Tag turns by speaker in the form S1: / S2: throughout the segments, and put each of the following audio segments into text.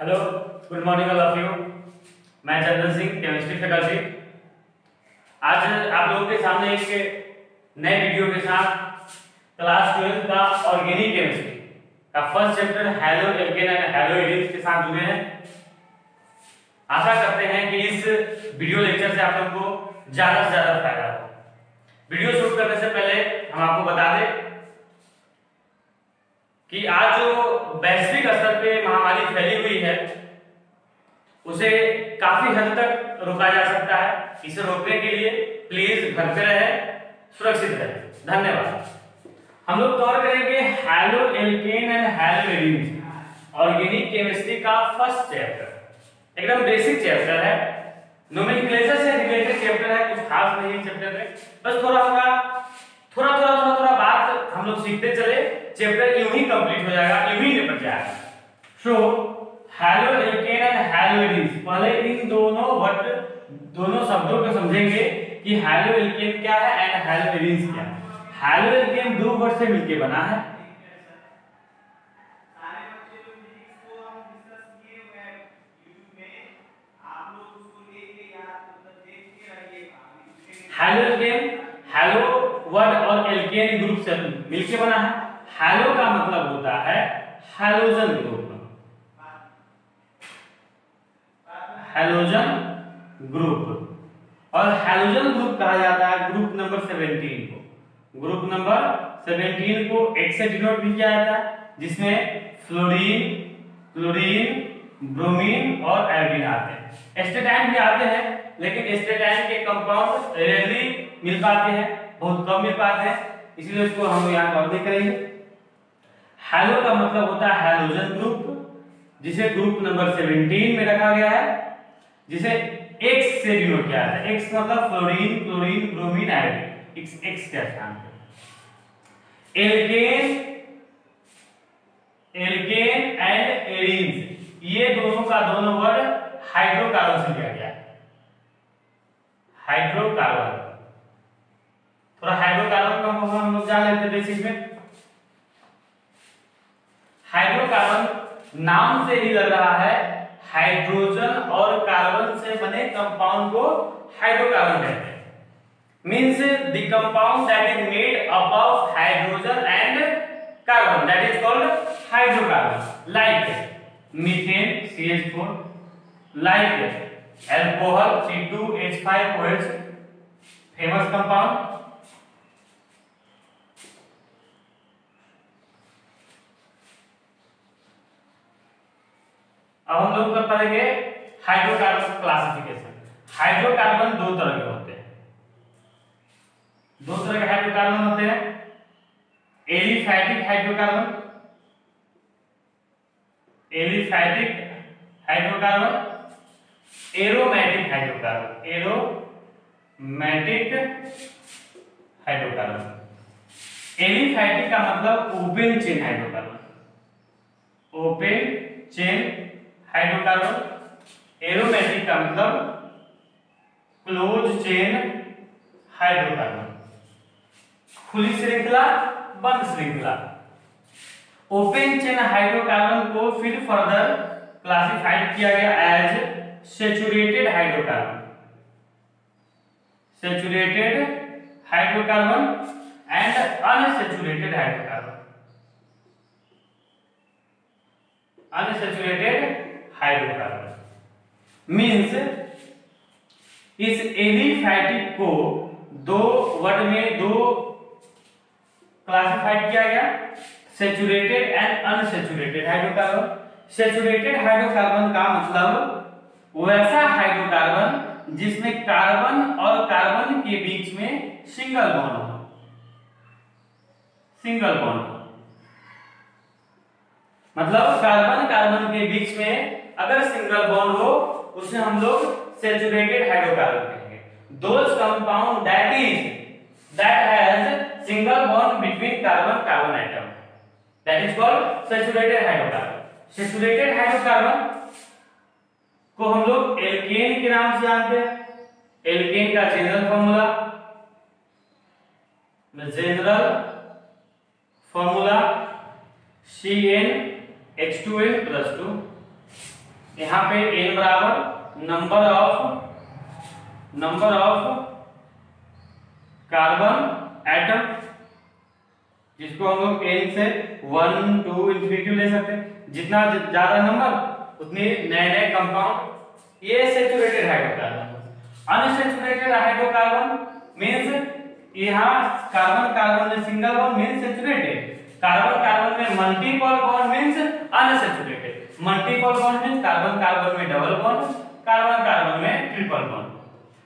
S1: Hello, good morning all of you. मैं Chandan Singh, chemistry faculty. आज आप लोगों के सामने एक नए वीडियो के साथ क्लास 12 का ऑर्गेनिक केमिस्ट्री का first chapter hello alkene and hello arenes के साथ जुड़े हैं। आशा करते हैं कि इस वीडियो लेक्चर से आप लोगों को ज्यादा से ज्यादा फायदा हो। वीडियो शुरू करने से पहले हम आपको बता दें कि आज जो वैश्विक स्तर पे महामारी फैली हुई है उसे काफी हद तक रोका जा सकता है। इसे रोकने के लिए प्लीज घर पे रहे, सुरक्षित रहे। धन्यवाद। हम लोग कवर करेंगे hello alkene and hello arenes, organic chemistry का फर्स्ट चैप्टर। एकदम बेसिक चैप्टर है, नोमेनक्लेचर से रिलेटेड चैप्टर है, कुछ खास नहीं है चैप्टर में। बस थोड़ा बात हम लोग सीखते चले, चैप्टर यूं ही कंप्लीट हो जाएगा, यूं ही निपट जाएगा। So haloalkane and haloarenes, पहले इन दोनों शब्दों को समझेंगे कि हैलो एल्केन क्या है एंड हैलो एरिन्स क्या है। हैलो एल्केन दो वर्ड से मिलकर बना है। हैलो एल्केन, हैलो वर्ड और एल्केन ग्रुप से मिलके बना है। हैलो का मतलब होता है हैलोजन ग्रुप, हैलोजन ग्रुप। और हैलोजन ग्रुप कहा जाता है ग्रुप नंबर 17 को। ग्रुप नंबर 17 को H से डिनोट भी किया जाता है, जिसमें फ्लोरीन, क्लोरीन, ब्रोमीन और आयोडीन आते हैं। एस्टेटाइन भी आते हैं, लेकिन एस्टेटाइन के कंपाउंड रेयरली मिल पाते हैं, बहुत कम मिल पाते हैं, इसलिए उसको हम यहाँ कवर नहीं करेंगे। हैलो का मतलब होता है हैलोजन ग्रुप, जिसे ग्रुप नंबर 17 में रखा गया है, जिसे X से डिनोट किया जाता है। X मतलब fluorine, chlorine, bromine, iodine, X के स्थान पे। एल्केन एंड एरिन्स, ये दोनों का दोनों वर्ड हाइड्रोकार्बन से लिया गया है। हाइड्रोकार्बन, थोड़ा हाइड्रोकार्बन का हम लोग जान लेते हैं बेसिक में। हाइड्रोकार्बन नाम से ही लग रहा है, हाइड्रोजन और कार्बन से बने कंपाउंड को हाइड्रोकार्बन कहते हैं। Means the compound that is made up of hydrogen and carbon, that is called hydrocarbon. Like methane CH4, like alcohol C2H5OH, famous compound. अब हम लोग पढ़ेंगे हाइड्रोकार्बन क्लासिफिकेशन। हाइड्रोकार्बन दो तरह के होते हैं, दो तरह के हाइड्रोकार्बन होते हैं। Aliphatic hydrocarbon, aromatic hydrocarbon, aromatic hydrocarbon. Aliphatic का मतलब open chain hydrocarbon, open chain hydrocarbon. Aromatic का मतलब क्लोज चेन हाइड्रोकार्बन, खुली श्रृंखला, बंद श्रृंखला। ओपन चेन हाइड्रोकार्बन को फिर फर्दर क्लासिफाइड किया गया as saturated hydrocarbon, saturated hydrocarbon and unsaturated hydrocarbon, unsaturated hydrocarbon. Means इस एलिफैटिक को दो वर्ड में दो क्लासिफाइड किया गया, saturated and unsaturated hydrocarbon. Saturated hydrocarbon का मतलब वैसा हाइड्रोकार्बन जिसमें कार्बन और कार्बन के बीच में सिंगल बॉन्ड हो, सिंगल बॉन्ड। मतलब कार्बन कार्बन के बीच में अगर सिंगल बॉन्ड हो उसे हम लोग सैचुरेटेड हाइड्रोकार्बन कहेंगे। Those compound that has single bond between carbon carbon atom, that is called saturated hydrocarbon. Saturated hydrocarbon को हम लोग एल्केन के नाम से जानते हैं। एल्केन का जनरल फॉर्मूला CnH2n+2, यहाँ पे n बराबर नंबर ऑफ कार्बन एटम, जिसको हम लोग n से 1 2 इंफिनिटी ले सकते हैं। जितना ज्यादा नंबर उतने नए नए कंपाउंड। ये saturated hydrocarbon. Unsaturated hydrocarbon means यहाँ कार्बन कार्बन में single bond means saturated, carbon carbon में multiple bond means unsaturated. Multiple bond means carbon carbon में डबल बॉन्ड, कार्बन कार्बन में ट्रिपल बॉन्ड।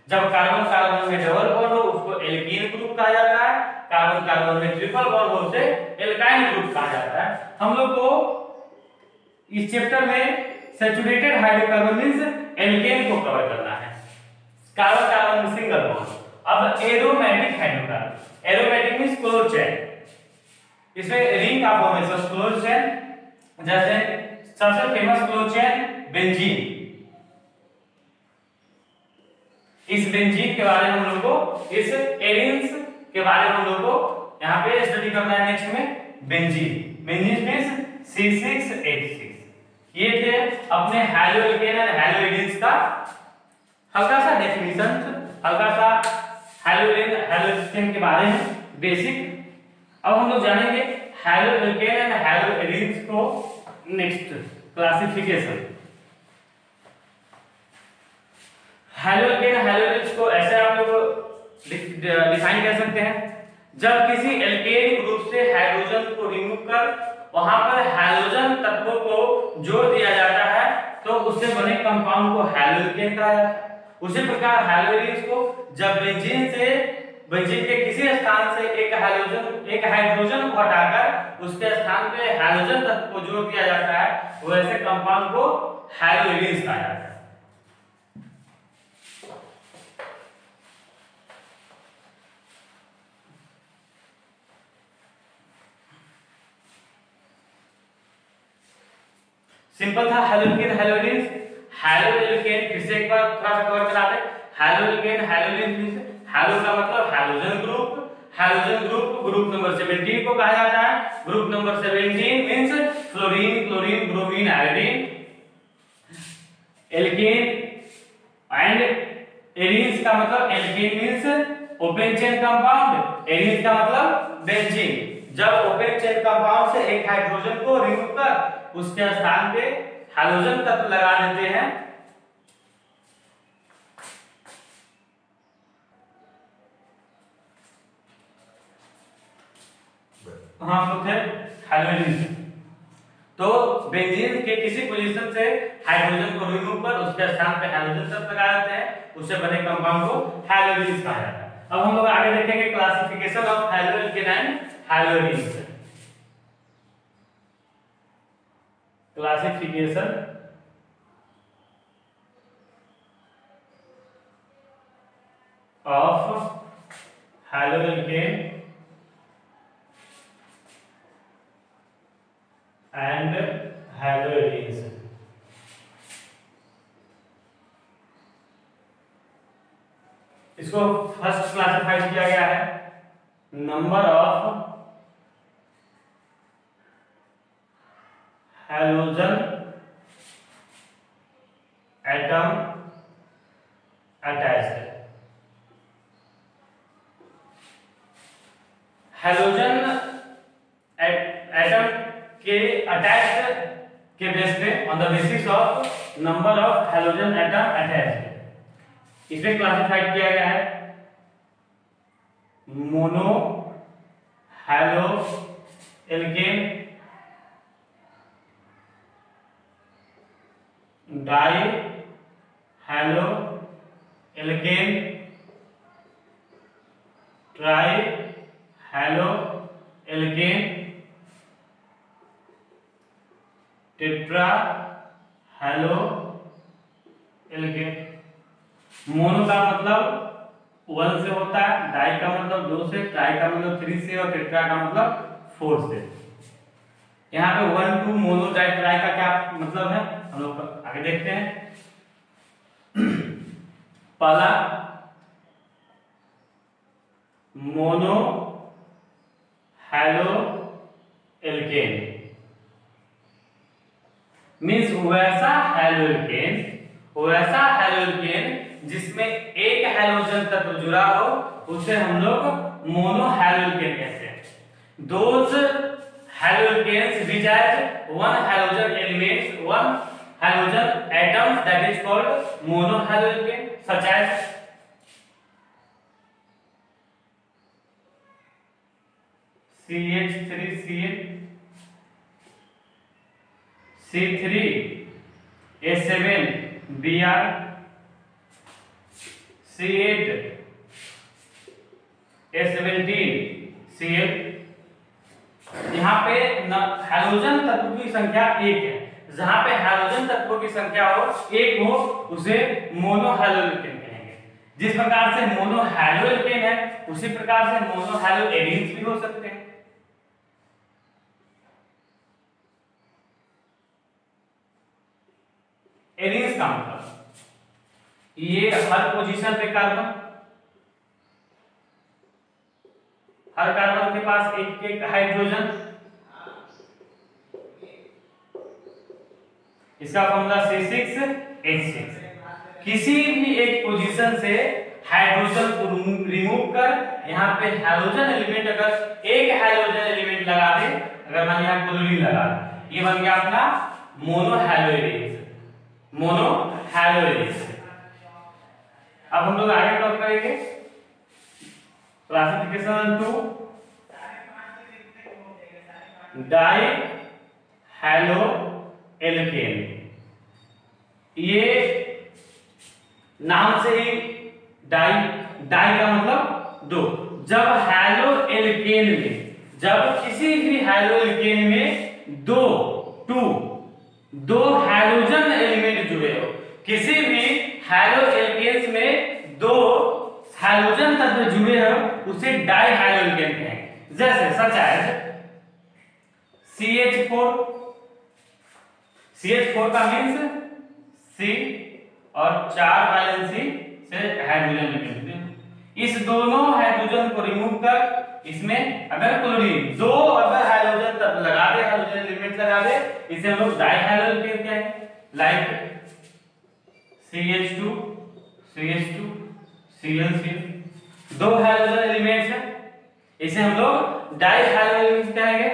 S1: जब कार्बन कार्बन में double bond हो उसको alkene group कहा जाता है, कार्बन कार्बन में ट्रिपल बॉन्ड हो उसे एल्काइल ग्रुप कहा जाता है। हम लोग को इस चैप्टर में सैचुरेटेड हाइड्रोकार्बन मींस एल्केन को कवर करना है, कार्बन कार्बन में सिंगल बॉन्ड। अब aromatic hydrocarbon, aromatic means close chain, इसमें रिंग का फॉर्मेशन क्लोज चेन। जैसे सबसे फेमस क्लोज चेन बेंजीन। इस बेंजीन के बारे में हम लोग को, इस एरिन्स के बारे में हम लोग को यहाँ पे स्टडी करना है नेक्स्ट में। Benzene means C6H6। ये थे अपने हैलोएल्केन एंड हैलोएरिन्स का हल्का सा डेफिनेशन, हल्का सा हैलोएल्केन के बारे में बेसिक। अब हम लोग जानेंगे हैलोएल्केन एंड हैलोएरिन्स को नेक्स्ट क्लासिफिकेशन। हैलोएल्केन हैलोएरिन्स को ऐसे आप लोग डिफाइन कर सकते हैं, जब किसी एल्केन ग्रुप से हाइड्रोजन को रिमूव कर वहां पर हाइड्रोजन तत्वों को जोड़ दिया जाता है तो उससे बने कंपाउंड को हैलोएल्केन कहा जाता है। उसी प्रकार हैलोएरिन्स को जब बेंजीन के किसी स्थान से एक हाइड्रोजन को हटाकर उसके स्थान पे हाइड्रोजन तत्व को जोड़ दिया जाता है, वैसे कंपाउंड को हैलोएरिन्स कहा जाता है। सिंपल था हैलोएल्केन हैलोएरिन्स। हैलोएल्केन फिर से एक बार थोड़ा सा कवर करा दे। हैलोएल्केन हैलोएरिन्स मींस हैलो का मतलब hydrogen group, hydrogen group group number 17 को कहा जाता है। Group number 17 means fluorine chlorine bromine iodine. Alkane and arenes का मतलब alkane means open chain compound, arenes का मतलब बेंजीन। जब ओपन चेन कंपाउंड से एक हाइड्रोजन को रिमूव कर उसके स्थान पे हाइड्रोजन तत्व लगा देते हैं, हम लोग थे हैलोएरिन्स। तो बेंजीन के किसी पोजीशन से हाइड्रोजन को रिमूव कर उसके स्थान पे हाइड्रोजन तत्व लगा देते हैं, उससे बने कंपाउंड को हैलोएरिन्स कहा जाता है। अब हम लोग आगे देखेंगे classification of haloalkane and haloarenes. Classification of haloalkane and haloarenes. इसको फर्स्ट क्लासिफाई किया गया है number of halogen atom attached. Halogen atom के अटैच्ड के बेस पे on the basis of number of halogen atom attached इसे क्लासिफाइड किया गया है mono haloalkane, di haloalkane, tri haloalkane, tetra haloalkane. Mono का मतलब 1 से होता है, डाई का मतलब 2 से, ट्राई का मतलब 3 से और टेट्रा का मतलब 4 से। यहाँ पे 1 2 मोनो डाई ट्राई का क्या मतलब है हम लोग आगे देखते हैं। पहला मोनो हैलोएल्केन, मींस वैसा हैलोजेन जिसमें एक हैलोजन तत्व जुड़ा हो उसे हम लोग मोनो हैलोजेन कहते हैं. Those halogens which has one halogen atoms that is called monohalogen, such as CH3Cl, C3H7Br, C8H17Cl. यहाँ पे हैलोजन तत्व की संख्या एक है. जहां पे हैलोजन तत्वों की संख्या हो एक हो उसे मोनोहैलोजेन कहेंगे. जिस प्रकार से मोनोहैलोजेन है उसी प्रकार से मोनोहैलोएरीन्स भी हो सकते हैं. एरीन्स का मतलब ये हर पोजीशन पे कार्बन, हर कार्बन के पास एक एक हाइड्रोजन. इसका फॉर्मूला C6H6. किसी भी एक पोजीशन से हाइड्रोजन को रिमूव कर यहाँ पे हैलोजन एलिमेंट, अगर एक हैलोजन एलिमेंट लगा दे, अगर मान लिया क्लोरीन लगा दे, ये बन गया अपना मोनोहैलोएरीन्स. अब हम लोग आगे टॉप करेंगे क्लासिफिकेशन टू डाइहैलोएल्केन. ये नाम से ही डाई का मतलब दो. जब हैलोएल्केन में, जब किसी भी हैलोएल्केन में दो हैलोजन एलिमेंट जुड़े हो, किसी भी हैलोएल्केन्स में दो हैलोजन तत्व जुड़े हो उसे डाइहैलोएल्केन कहेंगे. जैसे सच एज CH4 का मींस C और 4 वैलेंसी से हाइड्रोजन एलिमेंट. इस दोनों हाइड्रोजन को रिमूव कर इसमें अगर क्लोरीन दो अगर हाइड्रोजन तत्व लगा दे, हाइड्रोजन एलिमेंट लगा दे, इसे हम लोग डाइहैलोएल्केन कहेंगे. लाइक CH2 Cl, दो हाइड्रोजन एलिमेंट्स हैं, इसे हम लोग डाइहैलोएल्केन कहेंगे.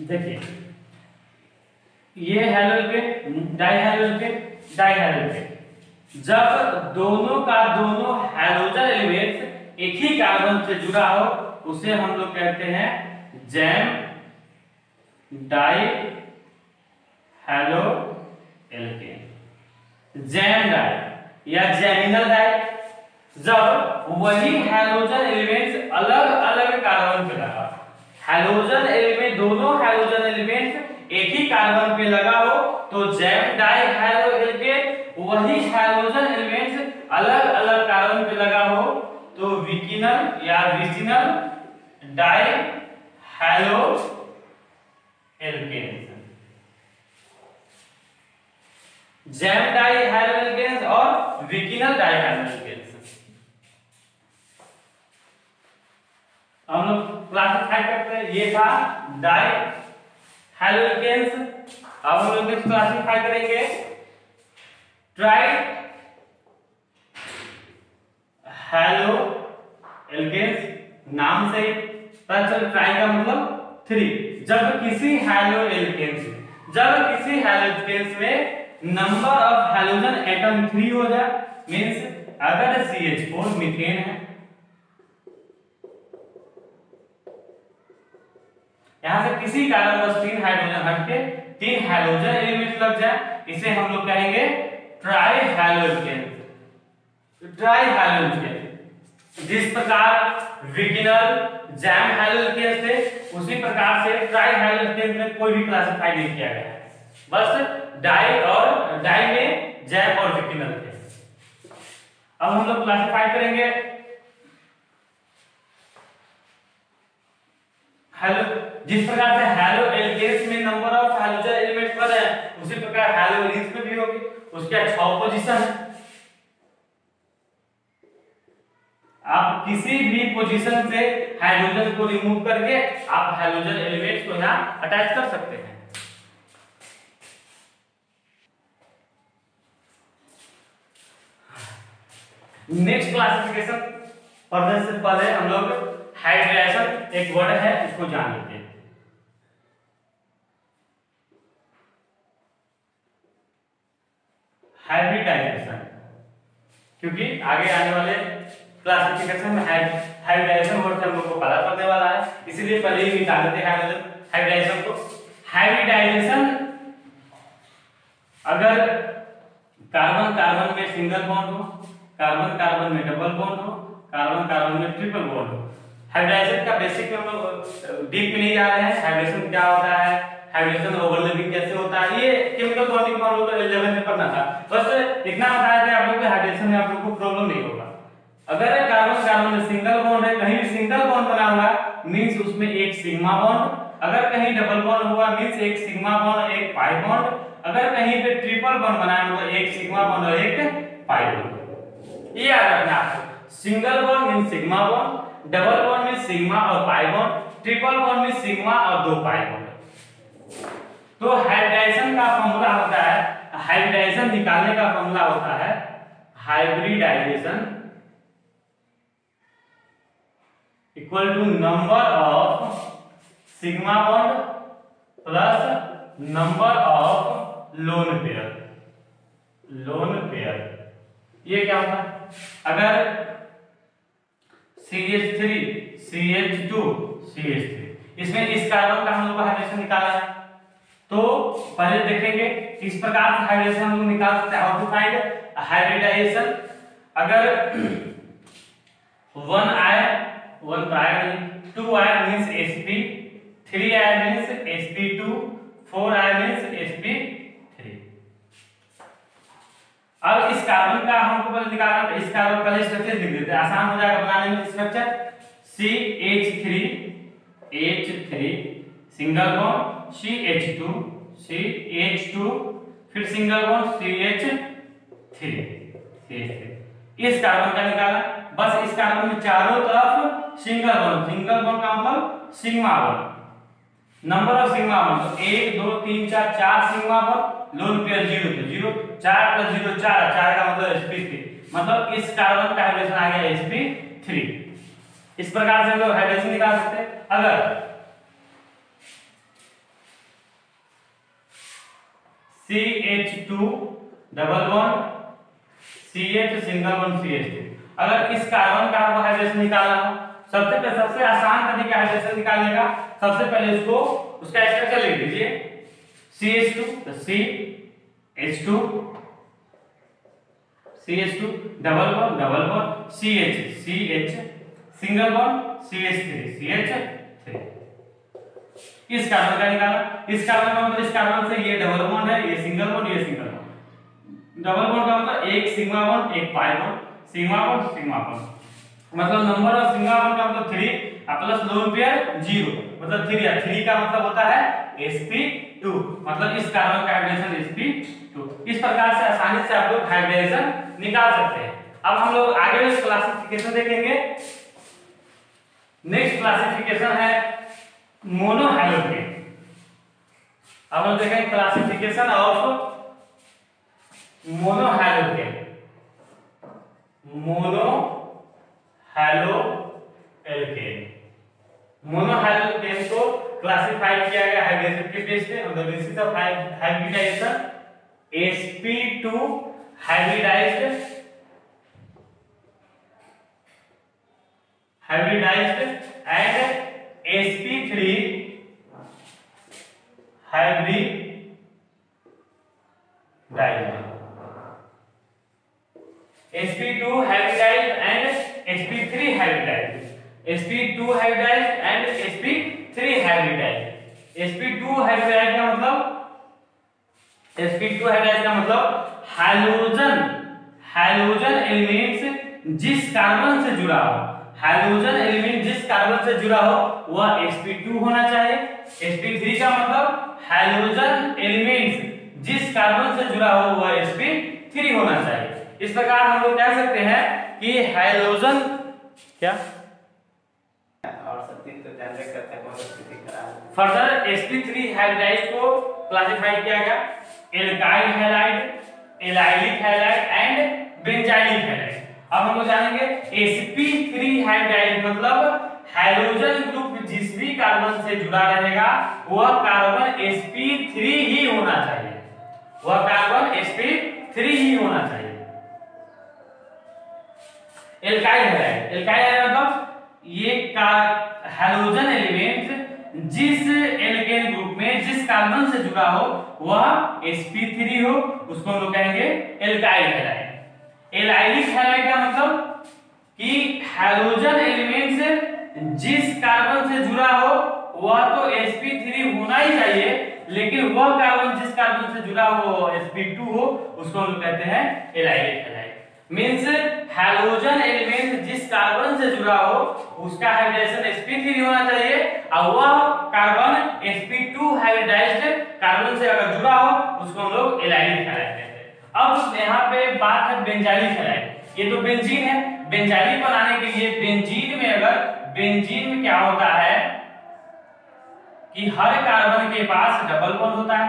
S1: देखिए ये हैलोजेन डाइहैलोजेन. जब दोनों का दोनों हैलोजन एलिमेंट्स एक ही कार्बन से जुड़ा हो उसे हम लोग कहते हैं जैम डाइहैलोएल्केन. जैम डाई या जैमिनल डाई. जब वही हैलोजन एलिमेंट्स अलग अलग कार्बन पे लगा, हैलोजन एलिमेंट दोनों हैलोजन एलिमेंट एक ही कार्बन पे लगा हो तो जैम डाइहैलोएल्केन. वही हैलोजन एलिमेंट्स अलग अलग कार्बन पे लगा हो तो विकिनल या विसिनल डाइहैलोएल्केन. जैम डाइहैलोएल्केन और विकिनल डाइहैलोएल्केन हम लोग क्लासिफाई करते हैं. ये था डाइहैलोएल्केन्स. अब हम लोग नेक्स्ट क्लासिफाई करेंगे ट्राइहैलोएल्केन्स. नाम से ही पता चल ट्राई का मतलब 3. जब किसी हैलोएल्केन्स में नंबर ऑफ हैलोजन एटम 3 हो जाए, मींस अगर CH4 मीथेन है, यहां से किसी कारणवश 3 हाइड्रोजन हटके 3 हाइड्रोजन एलिमेंट लग जाए, इसे हम लोग कहेंगे ट्राइहैलोएल्केन. जिस प्रकार विकिनल जैम हैलोएल्केन थे उसी प्रकार से ट्राइहैलोएल्केन में कोई भी क्लासिफाई नहीं किया गया है. बस डाई और डाई में जैक और विकिनल थे। अब हम लोग क्लासिफाई करेंगे हेलो, जिस प्रकार से हैलो एल्केन्स में नंबर ऑफ हाइड्रोजन एलिमेंट पर है, उसी प्रकार हैलो एल्केन्स में भी होगी। उसके 6 पोजीशन है। आप किसी भी पोजीशन से हाइड्रोजन को रिमूव करके आप हाइड्रोजन एलिमेंट्स को यहां अटैच कर सकते हैं। नेक्स्ट क्लासिफिकेशन पढ़ने से पहले हम लोग हाइब्रिडाइजेशन एक वर्ड है, उसको जान लेते हैं। हाइब्रिडाइजेशन, क्योंकि आगे आने वाले क्लासिफिकेशन में हाइब्रिडाइजेशन वर्ड हम लोग को पता चलने वाला है, इसीलिए पहले ही निकाल देते हैं हाइब्रिडाइजेशन को। हाइब्रिडाइजेशन अगर कार्बन कार्बन में सिंगल बॉन्ड हो, कार्बन कार्बन में डबल बॉन्ड हो, कार्बन कार्बन में ट्रिपल बॉन्ड हो। हाइब्रिडाइजेशन का बेसिक में हम लोग डीप में नहीं जा रहे हैं। हाइब्रिडेशन क्या होता है, हाइब्रिडेशन ओवरलैपिंग कैसे होता है, ये केमिकल बॉन्डिंग में हम लोग 11 में पढ़ना था। बस इतना बताया था आप लोग को, हाइब्रिडेशन में आप लोग को प्रॉब्लम नहीं होगा। अगर कार्बन कार्बन में सिंगल बॉन्ड है, कहीं भी सिंगल बॉन्ड बना हुआ मींस उसमें एक सिग्मा बॉन्ड, अगर कहीं डबल बॉन्ड हुआ मींस एक सिग्मा बॉन्ड एक पाई बॉन्ड, अगर कहीं पे ट्रिपल बॉन्ड बना है तो एक सिग्मा बॉन्ड और एक पाई बॉन्ड। ये याद रखना आपको। Single bond means sigma bond, double bond means sigma और pi bond, triple bond means sigma और 2 पाई बॉन्ड। तो हाइब्रिडाइजेशन का फॉर्मूला होता है, हाइब्रिडाइजेशन निकालने का फॉर्मूला होता है hybridisation equal to number of sigma bond plus number of lone pair. Lone pair ये क्या होता है, अगर CH3 CH2 CH3 इसमें इस कार्बन का हम लोग हाइब्रिडेशन निकाला है, तो पहले देखेंगे किस प्रकार से हाइब्रिडेशन हम लोग निकाल सकते हैं। How to find hybridization. अगर 1 आए 1 प्राइम, 2 आए मींस sp, 3 आए मींस sp2, 4 आए मींस sp3। अब इस कार्बन का हमको पहले निकालना है, इस कार्बन का स्ट्रक्चर लिख देते हैं, आसान हो जाएगा बनाने में। Structure CH3 single bond CH2 CH2 फिर सिंगल बॉन्ड CH3 इस कार्बन का निकाला। बस इस कार्बन में चारों तरफ सिंगल बॉन्ड का मतलब sigma bond. Number of sigma bond तो 1 2 3 4 4 सिग्मा बॉन्ड, लोन पेयर 0 तो 0, 4 + 0 4, 4 का मतलब sp3, मतलब इस कार्बन का हाइड्रोजन आ गया sp3। इस प्रकार से हम लोग हाइड्रोजन निकाल सकते हैं। अगर CH2 double bond CH single bond CH3, अगर इस कार्बन का हमको हाइड्रोजन निकालना हो, सबसे आसान तरीका हाइड्रोजन निकालने का, सबसे पहले उसको उसका स्ट्रक्चर लिख दीजिए। CH2 तो CH2 double bond CH single bond CH3 इस कार्बन का निकाला। इस कार्बन का मतलब इस कार्बन से ये डबल बॉन्ड है, ये सिंगल बॉन्ड, ये सिंगल बॉन्ड। डबल बॉन्ड का मतलब एक सिग्मा बॉन्ड एक पाई बॉन्ड, सिग्मा बॉन्ड मतलब नंबर ऑफ सिग्मा बॉन्ड का मतलब 3 प्लस लोन पेयर 0 मतलब 3 है। 3 का मतलब होता है sp2, मतलब इस कार्बन का हाइब्रिडेशन sp2। इस प्रकार से आसानी से आप लोग हाइब्रिडेशन निकाल सकते हैं। अब हम लोग आगे इस क्लासिफिकेशन देखेंगे। नेक्स्ट क्लासिफिकेशन है मोनोहैलोकेन। अब हम देखेंगे क्लासिफिकेशन ऑफ मोनोहैलोकेन। मोनोहैलोकेन को क्लासिफाई किया गया हाइब्रिडेशन के बेस पे, मतलब basis of hybridization sp2 hybridized and sp3 hybridized. sp2 hybridized and sp3 hybridized, sp2 hybridized and sp3 hybridized। sp2 hybridized का मतलब हाइड्रोजन हाइड्रोजन एलिमेंट्स जिस कार्बन से जुड़ा हो, हाइड्रोजन एलिमेंट जिस कार्बन से जुड़ा हो वह sp2 होना चाहिए। sp3 का मतलब हाइड्रोजन एलिमेंट्स जिस कार्बन से जुड़ा हो वह sp3 होना चाहिए। इस प्रकार हम लोग कह सकते हैं कि हाइड्रोजन क्या और सब तो ध्यान रख करते हैं बहुत स्थिति खराब। फर्दर sp3 हाइड्राइड को क्लासिफाई किया गया alkyl halide, allylic halide and benzylic halide. अब हम लोग जानेंगे sp3 हाइड्राइड मतलब हाइड्रोजन ग्रुप जिस भी कार्बन से जुड़ा रहेगा वह कार्बन sp3 ही होना चाहिए, वह कार्बन sp3 ही होना चाहिए। एल्काइल हैलाइड, एल्काइल हैलाइड मतलब ये हाइड्रोजन एलिमेंट जिस एल्केन ग्रुप में जिस कार्बन से जुड़ा हो वह sp3 हो, उसको हम लोग कहेंगे एल्काइल हैलाइड। एलाइलिक हैलाइड का मतलब कि हाइड्रोजन एलिमेंट जिस कार्बन से जुड़ा हो वह तो sp3 होना ही चाहिए, लेकिन वह कार्बन जिस कार्बन से जुड़ा हो sp2 हो, उसको हम लोग कहते हैं allylic halide. Means hydrogen element जिस कार्बन से जुड़ा हो उसका हाइड्रेशन sp3 होना चाहिए और वह कार्बन sp2 हाइब्रिडाइज्ड कार्बन से अगर जुड़ा हो उसको हम लोग एलाइलिक हैलाइड कहते हैं। अब यहाँ पे बात है बेंजाइलिक हैलाइड। ये तो बेंजीन है, बेंजाइलिक बनाने के लिए बेंजीन में अगर बेंजीन में क्या होता है कि हर कार्बन के पास डबल बॉन्ड होता है,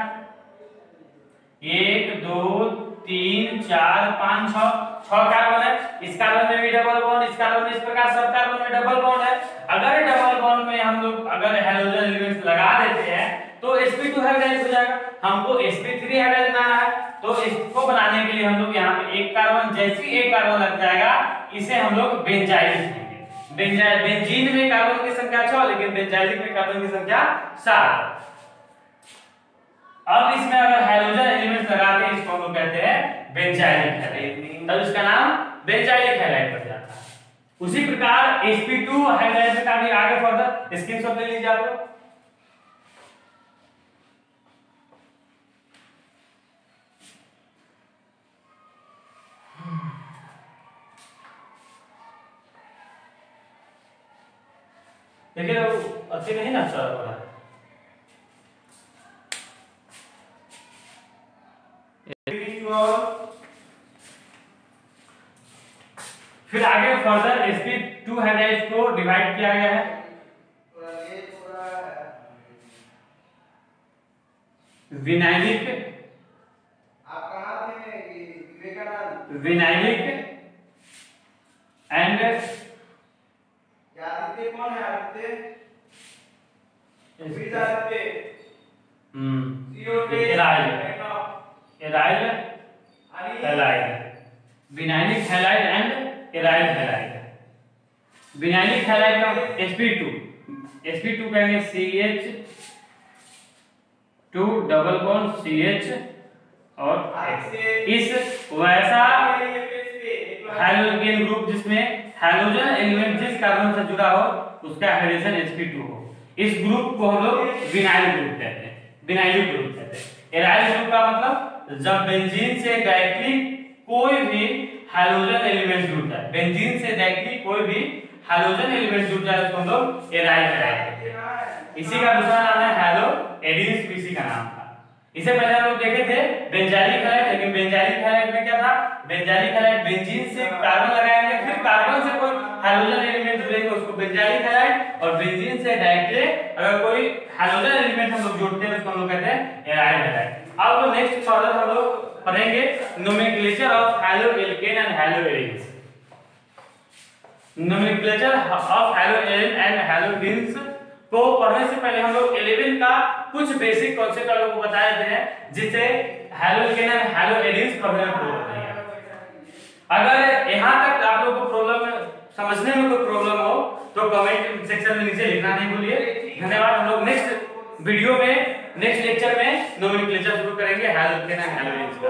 S1: 1 2 3 4 5 6 कार्बन है। इस कार्बन में भी डबल बॉन्ड, इस कार्बन में, इस प्रकार सब कार्बन में डबल बॉन्ड है। अगर डबल बॉन्ड में हम लोग अगर हाइड्रोजन एलिमेंट्स लगा देते हैं तो sp2 हाइब्रिडाइज हो जाएगा। हमको sp3 हाइब्रिडाइज बनाना है तो इसको बनाने के लिए हम लोग यहाँ पे एक कार्बन, जैसे ही एक कार्बन लग जाएगा इसे हम लोग बेंजाइलिक कहेंगे। बेंजीन में कार्बन की संख्या 6 लेकिन बेंजाइलिक में कार्बन की संख्या 7। अब इसमें अगर हाइड्रोजन एलिमेंट्स लगाते हैं इसको हम लोग कहते हैं बेंजाइलिक हैलाइड, तब इसका नाम बेंजाइलिक हैलाइड पड़ जाता है। उसी प्रकार sp2 हाइड्राइड का भी आगे फर्दर स्क्रीनशॉट ले लीजिए आप लोग। देखिए अच्छे नहीं ना अच्छा हो रहा है। फिर आगे फर्दर sp2 हाइड्राइड को डिवाइड किया गया है विनाइलिक,
S2: आप कहां थे विवेकानंद,
S1: विनाइलिक एंड
S2: आदित्य कौन है, Aditya
S1: aryl vinylic halide and aryl halide. Vinylic halide का sp2 कहेंगे CH2 डबल बॉन्ड CH और इस वैसा हाइड्रोजन ग्रुप जिसमें हाइड्रोजन एलिमेंट जिस कार्बन से जुड़ा हो उसका हाइड्रेशन sp2 हो, इस ग्रुप को हम लोग विनाइलिक ग्रुप कहते हैं, विनाइलिक ग्रुप कहते हैं। एराइल ग्रुप का मतलब जब बेंजीन से डायरेक्टली कोई भी हाइड्रोजन एलिमेंट जुड़ता है, बेंजीन से डायरेक्टली कोई भी हाइड्रोजन एलिमेंट जुड़ जाए उसको हम लोग एराइल कहते हैं। इसी का दूसरा नाम है हैलोएडिन स्पीशीज का नाम था। इसे पहले हम लोग देखे थे बेंजाइलिक हैलाइड, लेकिन बेंजाइलिक हैलाइड में क्या था, बेंजाइलिक हैलाइड बेंजीन से कार्बन लगाएंगे फिर कार्बन से कोई हाइड्रोजन एलिमेंट जुड़ेगा उसको बेंजाइलिक हैलाइड, और बेंजीन से डायरेक्टली अगर कोई हाइड्रोजन एलिमेंट हम लोग जोड़ते हैं उसको हम लोग कहते हैं एराइल हैलाइड। अब नेक्स्ट फर्दर हम लोग पढ़ेंगे nomenclature of haloalkane and haloarenes. Nomenclature of haloalkane and haloarenes को पढ़ने से पहले हम लोग 11 का कुछ बेसिक कॉन्सेप्ट आप लोगों को बता देते हैं जिससे हैलोएल्केन एंड हैलोएरिन्स पढ़ने में प्रॉब्लम नहीं है। अगर यहां तक आप लोगों को प्रॉब्लम समझने में कोई प्रॉब्लम हो तो कमेंट सेक्शन में नीचे लिखना नहीं भूलिए। धन्यवाद। हम लोग नेक्स्ट वीडियो में नेक्स्ट लेक्चर में नोमेनक्लेचर शुरू करेंगे हैलोएल्केन एंड हैलोएरिन्स का।